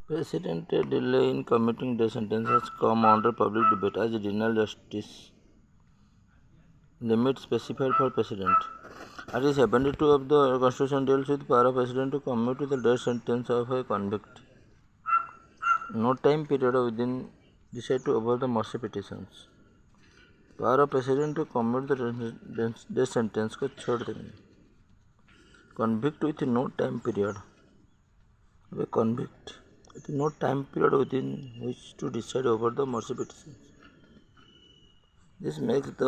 Presidential delay in committing death sentence has come under public debate as denial justice limit specified for President. Article 72 of the Constitution deals with power of President to commute the death sentence of a convict. No time period within decide to over the mercy petitions. Power of president to commute the death sentence को छोड़ देंगे. Convict with no time period. Way convict with no time period within which to decide over the mercy petition. This makes the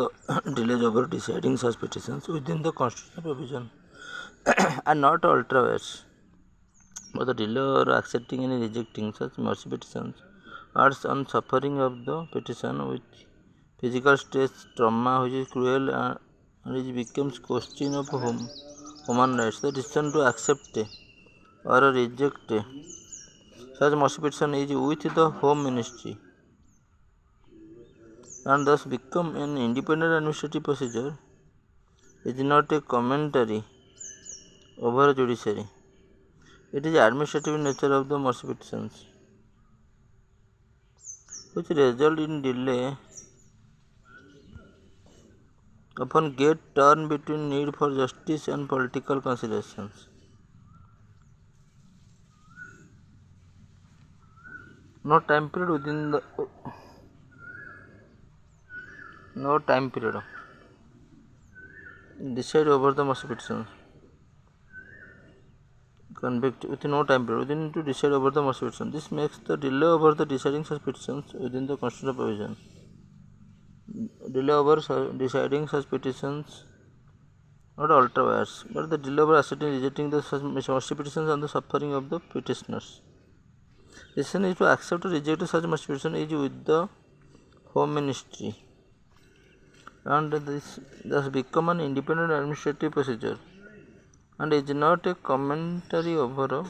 delays over deciding such petitions within the constitutional provision are not ultra vires. But the delay or accepting and rejecting such mercy petitions adds on suffering of the petition with physical stress, trauma which is cruel and it becomes question of human rights. The decision to accept or reject such mercy petition is with the Home Ministry and thus become an independent administrative procedure. It is not a commentary over judiciary. It is administrative nature of the mercy petitions, which result in delay often get torn between need for justice and political considerations. No time period within the no time period decide over the mercy petitions. Convict with no time period within to decide over the mercy petition. This makes the delay over the deciding such petitions within the constitutional provision. Delay over deciding such petitions not ultra vires, but the delay over accepting rejecting the mercy petitions and the suffering of the petitioners. Decision is to accept or reject such mercy petition is with the Home Ministry and this thus become an independent administrative procedure and is not a commentary over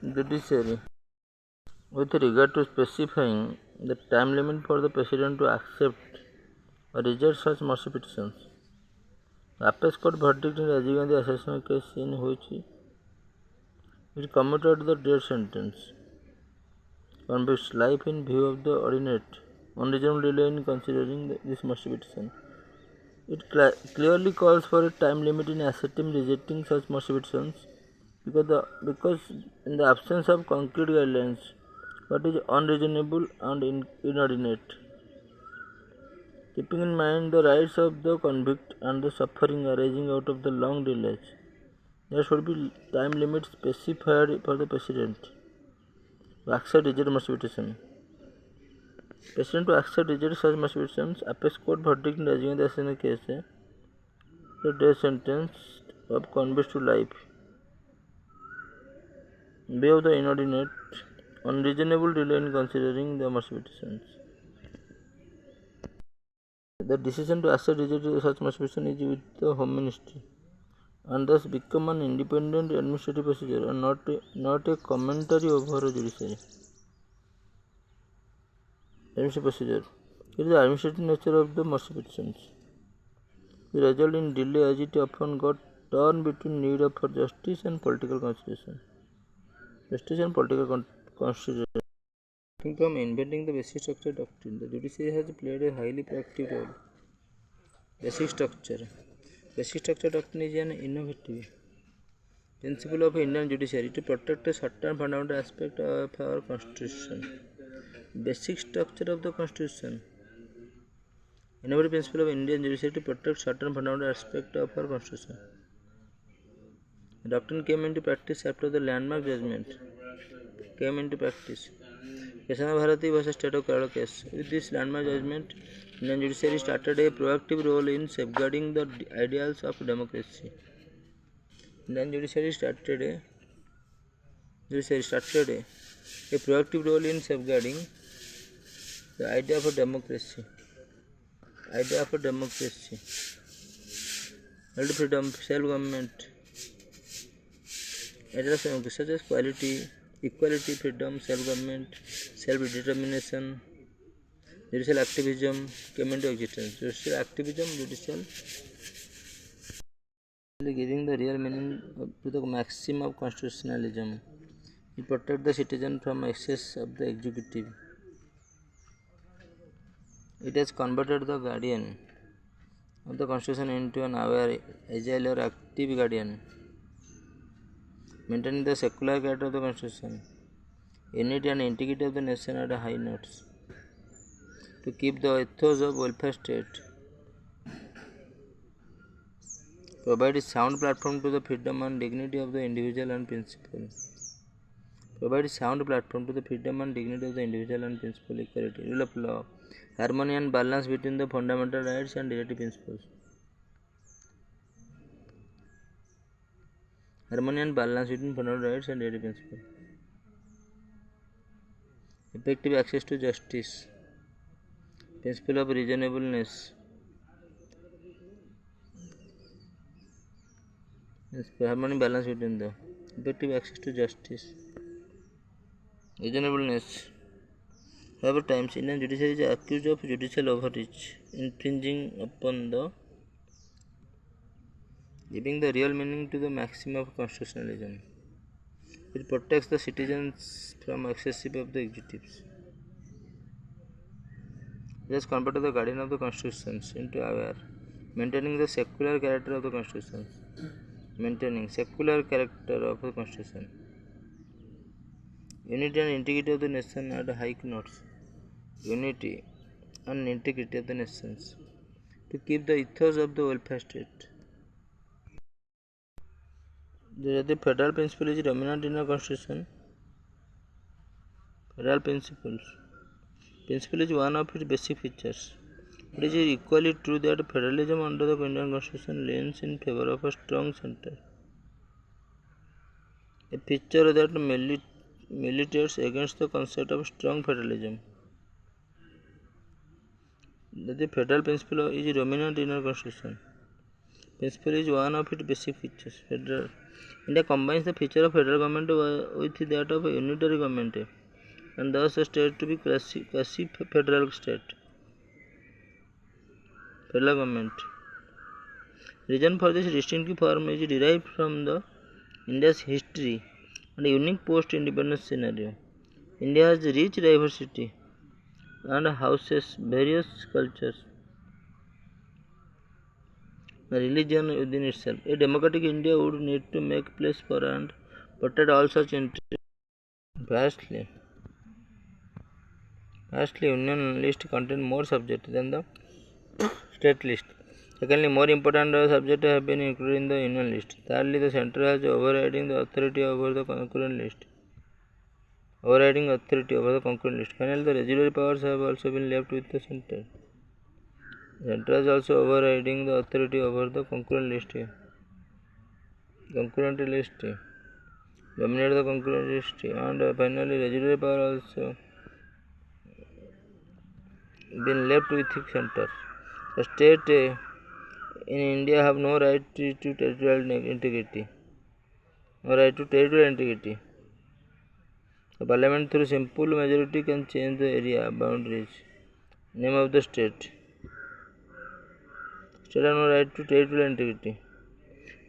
judiciary. With regard to specifying the time limit for the President to accept or reject such mercy petitions, the Apex Court verdict in Rajiv Gandhi assassination case in which it commuted the death sentence convicts life in view of the ordinate unreasonable delay in considering this mercy petition. It clearly calls for a time limit in accepting rejecting such mercy petitions because in the absence of concrete guidelines, what is unreasonable and inordinate. Keeping in mind the rights of the convict and the suffering arising out of the long delays, there should be time limits specified for the President to accept reject mercy petition. President to accept reject such mercy petitions, Apex Court verdict in Rajiv Gandhi assassination case, the death sentence of convicts to life. View of the inordinate, unreasonable delay in considering the mercy petitions. The decision to accept reject such mercy petition is with the Home Ministry and thus become an independent administrative procedure and not a commentary over a judiciary. Administrative procedure. It is the administrative nature of the mercy petitions. The result in delay as it often got torn between need for justice and political consideration. Justice and political consideration. From inventing the basic structure doctrine, the judiciary has played a highly proactive role. Basic structure. Basic structure doctrine is an innovative principle of Indian judiciary to protect a certain fundamental aspect of our constitution. Basic structure of the constitution. Innovative principle of Indian judiciary to protect certain fundamental aspect of our constitution. The doctrine came into practice after the landmark judgment came into practice. Kesana Bharati vs. State of Kerala case. With this landmark judgment, Indian judiciary started a proactive role in safeguarding the ideals of democracy. Indian judiciary started a proactive role in safeguarding the idea of democracy. Held freedom, self-government, such as equality, freedom, self-government, self-determination, judicial activism came into existence. Judicial activism, giving the real meaning to the maxim of constitutionalism. It protects the citizen from excess of the executive. It has converted the guardian of the constitution into an aware, agile or active guardian, maintaining the secular character of the constitution, unity and integrity of the nation at a high notes, to keep the ethos of welfare state, provide a sound platform to the freedom and dignity of the individual and principle. Provide a sound platform to the freedom and dignity of the individual and principle, equality, rule of law, harmony and balance between the fundamental rights and directive principles. Harmony and balance between fundamental rights and directive principles. Effective access to justice. Principle of reasonableness. Harmony and balance between the effective access to justice. Reasonableness. However, times Indian judiciary is accused of judicial overreach, infringing upon the giving the real meaning to the maxim of constitutionalism. It protects the citizens from excessive of the executives. It has converted the guardian of the constitutions into aware, maintaining the secular character of the constitution. Maintaining secular character of the constitution. Unity and integrity of the nation at high notes. Unity and integrity of the nations. To keep the ethos of the welfare state. The federal principle is dominant in our constitution. Federal principle is one of its basic features. It is equally true that federalism under the Indian constitution leans in favor of a strong center, a feature that militates against the concept of strong federalism. The federal principle is dominant in our constitution. Principle is one of its basic features. India combines the feature of federal government with that of a unitary government, and thus a state to be quasi federal state. Federal government. Reason for this distinctive form is derived from the India's history and unique post-independence scenario. India has rich diversity and houses various cultures, religion within itself. A democratic India would need to make place for and protect all such interests. Vastly, Union list contains more subjects than the state list. Secondly, more important subjects have been included in the Union list. Thirdly, the centre has overriding authority over the concurrent list. Finally, the residuary powers have also been left with the centre. The centre has also overriding the authority over the concurrent list. Dominate the concurrent list. And finally, residuary power also been left with the centre. The state in India have no right to territorial integrity. The parliament through simple majority can change the area boundaries, name of the state. State have no right to territorial integrity.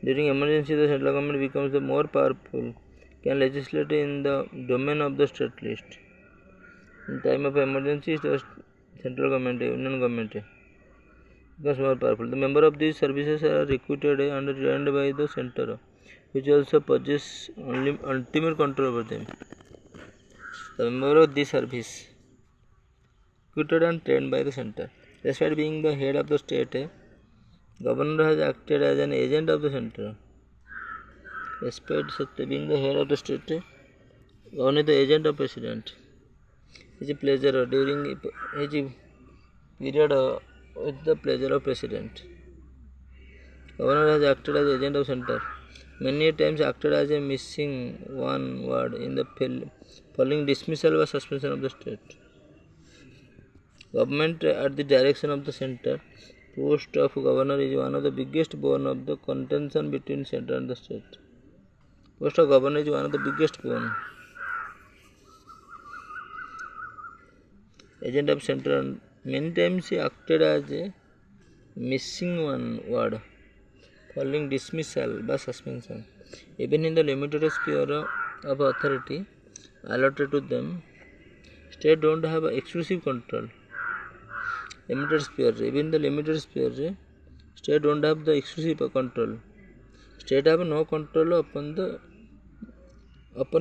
During emergency, the central government becomes the more powerful, can legislate in the domain of the state list. In time of emergency, the central government, union government becomes more powerful. The member of these services are recruited and trained by the centre, which also possesses ultimate control over them. The member of this service recruited and trained by the centre. Despite being the head of the state, governor has acted as an agent of the centre. Despite being the head of the state, governor is the agent of president. His pleasure during his period with the pleasure of president. Governor has acted as agent of centre. Many times acted as a missing one word in the following dismissal or suspension of the state. Government at the direction of the centre. Post of governor is one of the biggest bone of the contention between centre and the state. Post of governor is one of the biggest bone. Agent of centre, many times he acted as a missing one word following dismissal by suspension. Even in the limited sphere of authority allotted to them. States don't have exclusive control. Limited sphere. Even the limited sphere, states don't have the exclusive control. States have no control upon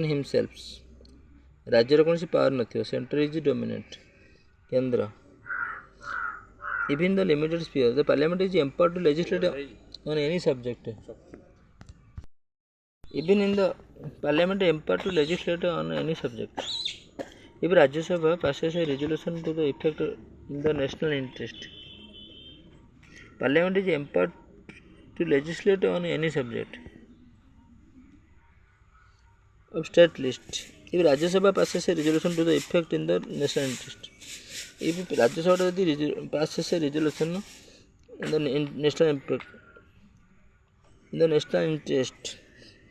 himself. राज्यर कौन सी power नथियो. Centre is dominate. केंद्र. Even the limited sphere, the parliament is empowered to legislate on any subject. Even in the parliament empowered to legislate on any subject. If Rajya Sabha passes a resolution to the effect in the national interest, parliament is empowered to legislate on any subject of state list. If Rajya Sabha passes a resolution to the effect in the national interest, if Rajya Sabha passes a resolution in the national impact, in the national interest,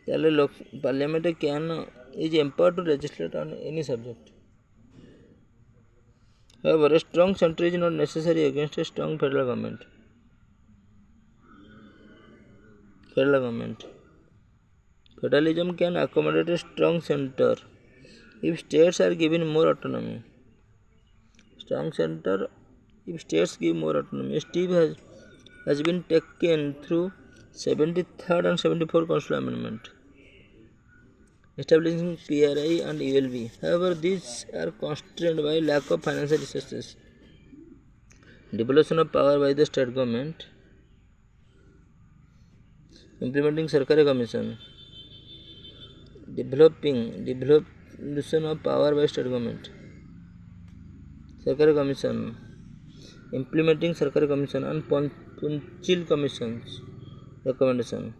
then parliament is empowered to legislate on any subject. However, a strong center is not necessary against a strong federal government. Federalism can accommodate a strong center if states are given more autonomy. Strong center if states give more autonomy. A step has been taken through 73rd and 74th Constitutional Amendment, establishing PRI and ULB. However, these are constrained by lack of financial resources. Devolution of power by the state government. Implementing Sarkari Commission. Devolution of power by state government. Sarkari Commission. Implementing Sarkari Commission and Punchil Commission's recommendation,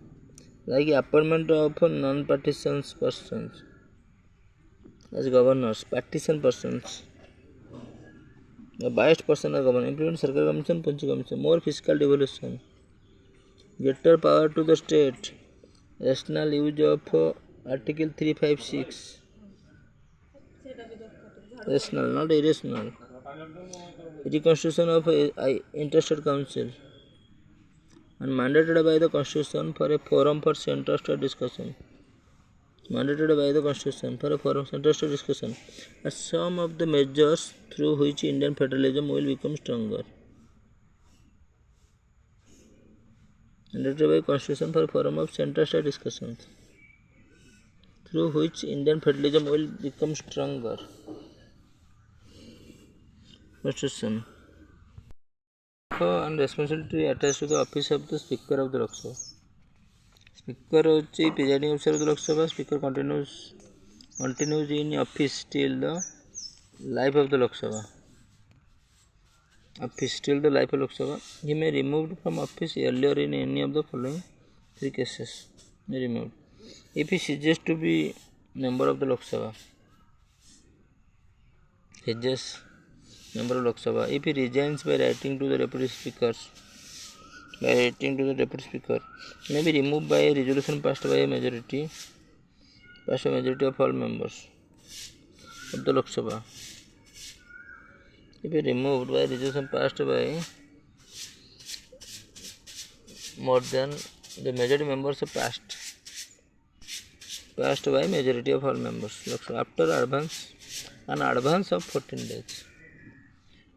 like appointment of non-partisan persons as governors, partisan persons, a biased person as governor. Implement Sarkari Commission, Punchil Commission. More fiscal devolution. Greater power to the state. Rational use of Article 356. Rational, not irrational. Reconstitution of Interstate Council, and mandated by the Constitution for a forum for central state discussion. Mandated by the Constitution for a forum central state discussion are some of the measures through which Indian federalism will become stronger. Mandated by Constitution for a forum of central state discussions through which Indian federalism will become stronger. Constitution. And responsibility attached to the office of the Speaker of the Lok Sabha. Speaker is presiding officer of the Lok Sabha. Speaker continues in office till the life of the Lok Sabha. He may be removed from office earlier in any of the following three cases. Removed. If he ceases to be member of the Lok Sabha. If he resigns by writing to the Deputy Speaker, may be removed by a resolution passed by a majority of all members of the Lok Sabha. If he removed by a resolution passed by more than the majority members are passed by majority of all members. After an advance of 14 days.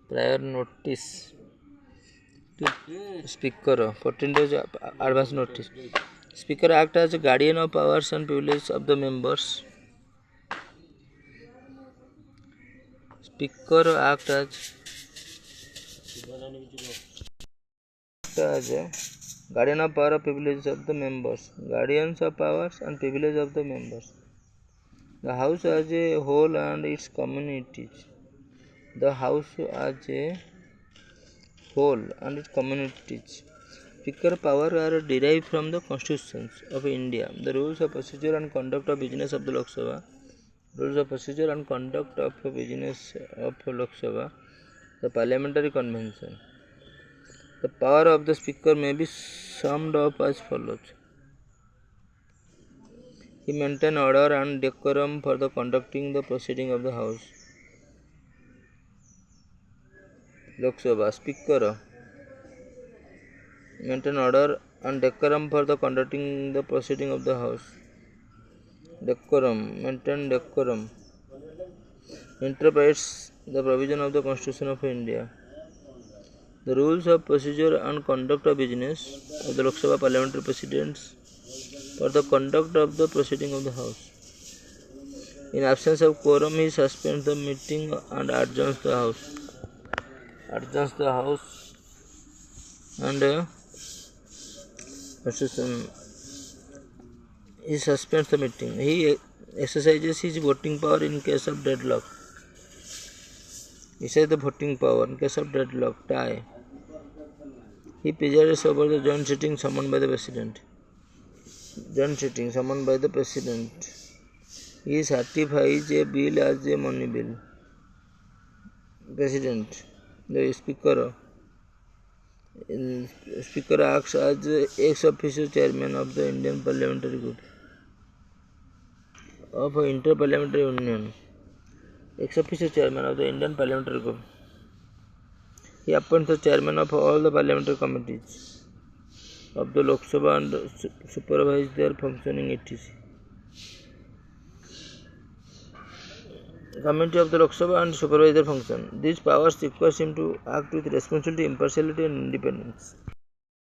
Prior notice to Speaker, 14 days advance notice. Speaker acts as a guardian of powers and privileges of the members. Speaker acts as a guardian of power and privileges of the members. Guardians of powers and privileges of the members. The House as a whole and its communities. The House as a whole and its communities. Speaker power are derived from the constitutions of India, the rules of procedure and conduct of business of the Lok Sabha, the parliamentary convention. The power of the Speaker may be summed up as follows. He maintains order and decorum for the conducting the proceeding of the House. Lok Sabha. Speaker maintain order and decorum for the conducting the proceeding of the House. maintain decorum, interprets the provision of the Constitution of India. The rules of procedure and conduct of business of the Lok Sabha parliamentary presidents for the conduct of the proceeding of the House. In absence of quorum, he suspends the meeting and adjourns the House. And he suspends the meeting. He exercises his voting power in case of deadlock. He says the voting power in case of deadlock, tie. He presides over the joint sitting summoned by the President. He certifies a bill as a money bill. President, the Speaker acts as ex officio chairman of the Indian Parliamentary Group of Inter-Parliamentary Union. Ex officio chairman of the Indian Parliamentary Group. He appoints the chairman of all the parliamentary committees of the Lok Sabha and supervises their functioning, etc. Committee of the Lok Sabha and supervise their function. These powers require him to act with responsibility, impartiality and independence.